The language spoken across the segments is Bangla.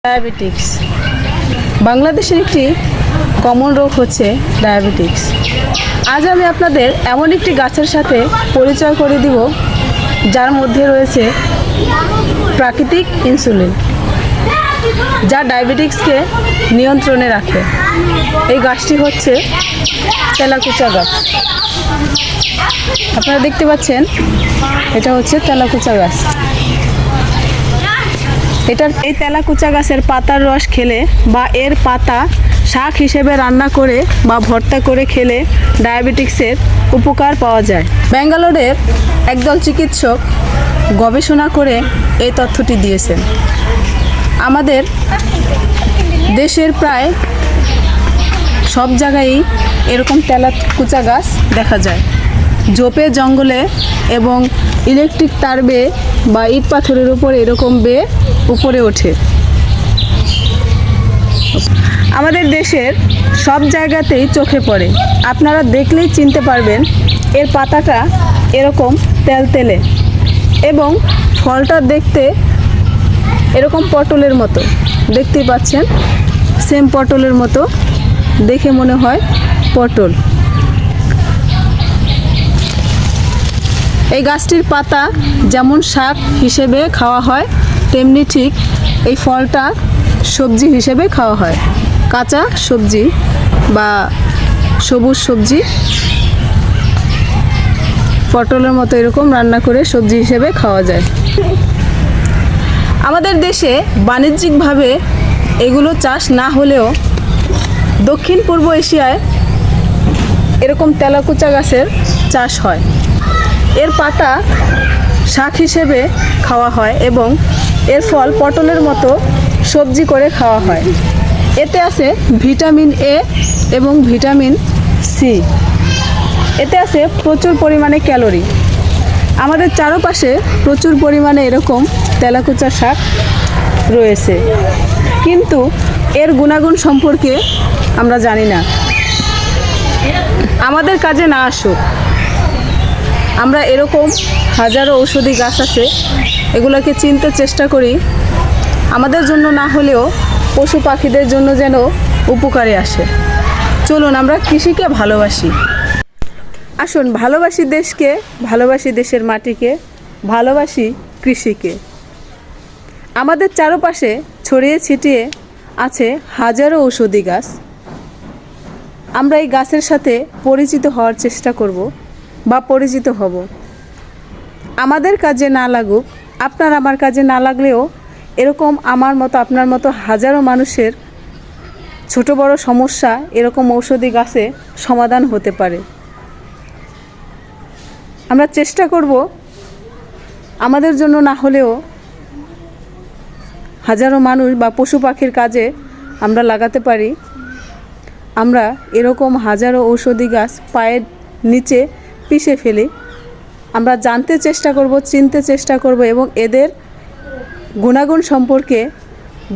ডায়াবেটিক্স বাংলাদেশের একটি কমন রোগ হচ্ছে ডায়াবেটিক্স। আজ আমি আপনাদের এমন একটি গাছের সাথে পরিচয় করে দিব যার মধ্যে রয়েছে প্রাকৃতিক ইনসুলিন, যা ডায়াবেটিক্সকে নিয়ন্ত্রণে রাখে। এই গাছটি হচ্ছে তেলাকুচা গাছ। আপনারা দেখতে পাচ্ছেন, এটা হচ্ছে তেলাকুচা গাছ। এই তেলাকুচা গাছের পাতার রস খেলে বা এর পাতা শাক হিসেবে রান্না করে বা ভর্তা করে খেলে ডায়াবেটিক্সের উপকার পাওয়া যায়। ব্যাঙ্গালোরের একদল চিকিৎসক গবেষণা করে এই তথ্যটি দিয়েছেন। আমাদের দেশের প্রায় সব জায়গায়ই এরকম তেলাকুচা গাছ দেখা যায়। ঝোপে জঙ্গলে এবং ইলেকট্রিক তার বেয়ে বা ইট পাথরের উপর এরকম বেয়ে উপরে ওঠে। আমাদের দেশের সব জায়গাতেই চোখে পড়ে। আপনারা দেখলেই চিনতে পারবেন এর পাতাটা এরকম তেলতেলে এবং ফলটা দেখতে এরকম পটলের মতো। দেখতেই পাচ্ছেন, সেম পটলের মতো দেখে মনে হয় পটল। এই গাছটির পাতা যেমন শাক হিসেবে খাওয়া হয়, তেমনি ঠিক এই ফলটা সবজি হিসেবে খাওয়া হয়। কাঁচা সবজি বা সবুজ সবজি পটলের মতো এরকম রান্না করে সবজি হিসেবে খাওয়া যায়। আমাদের দেশে বাণিজ্যিকভাবে এগুলো চাষ না হলেও দক্ষিণ পূর্ব এশিয়ায় এরকম তেলাকুচা গাছের চাষ হয়। এর পাতা শাক হিসেবে খাওয়া হয় এবং এর ফল পটলের মতো সবজি করে খাওয়া হয়। এতে আছে ভিটামিন এ এবং ভিটামিন সি। এতে আছে প্রচুর পরিমাণে ক্যালোরি। আমাদের চারপাশে প্রচুর পরিমাণে এরকম তেলাকুচা শাক রয়েছে, কিন্তু এর গুণাগুণ সম্পর্কে আমরা জানি না। আমাদের কাজে না আসুক, আমরা এরকম হাজারো ঔষধি গাছ আছে, এগুলোকে চিনতে চেষ্টা করি। আমাদের জন্য না হলেও পশু পাখিদের জন্য যেন উপকারে আসে। চলুন আমরা কৃষিকে ভালোবাসি। আসুন, ভালোবাসি দেশকে, ভালোবাসি দেশের মাটিকে, ভালোবাসি কৃষিকে। আমাদের চারপাশে ছড়িয়ে ছিটিয়ে আছে হাজারো ঔষধি গাছ। আমরা এই গাছের সাথে পরিচিত হওয়ার চেষ্টা করব বা পরিচিত হব। আমাদের কাজে না লাগুক, আপনার আমার কাজে না লাগলেও এরকম আমার মতো আপনার মতো হাজারো মানুষের ছোট বড় সমস্যা এরকম ঔষধি গাছে সমাধান হতে পারে। আমরা চেষ্টা করব আমাদের জন্য না হলেও হাজারো মানুষ বা পশু পাখির কাজে আমরা লাগাতে পারি। আমরা এরকম হাজারো ঔষধি গাছ পায়ের নিচে পিষে ফেলি। আমরা জানতে চেষ্টা করব, চিনতে চেষ্টা করব এবং এদের গুণাগুণ সম্পর্কে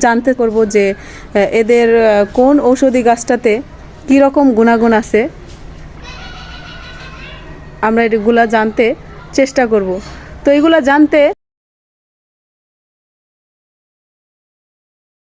জানতে করব যে এদের কোন ঔষধি গাছটাতে কী রকম গুণাগুণ আছে। আমরা এগুলা জানতে চেষ্টা করব। তো এগুলা জানতে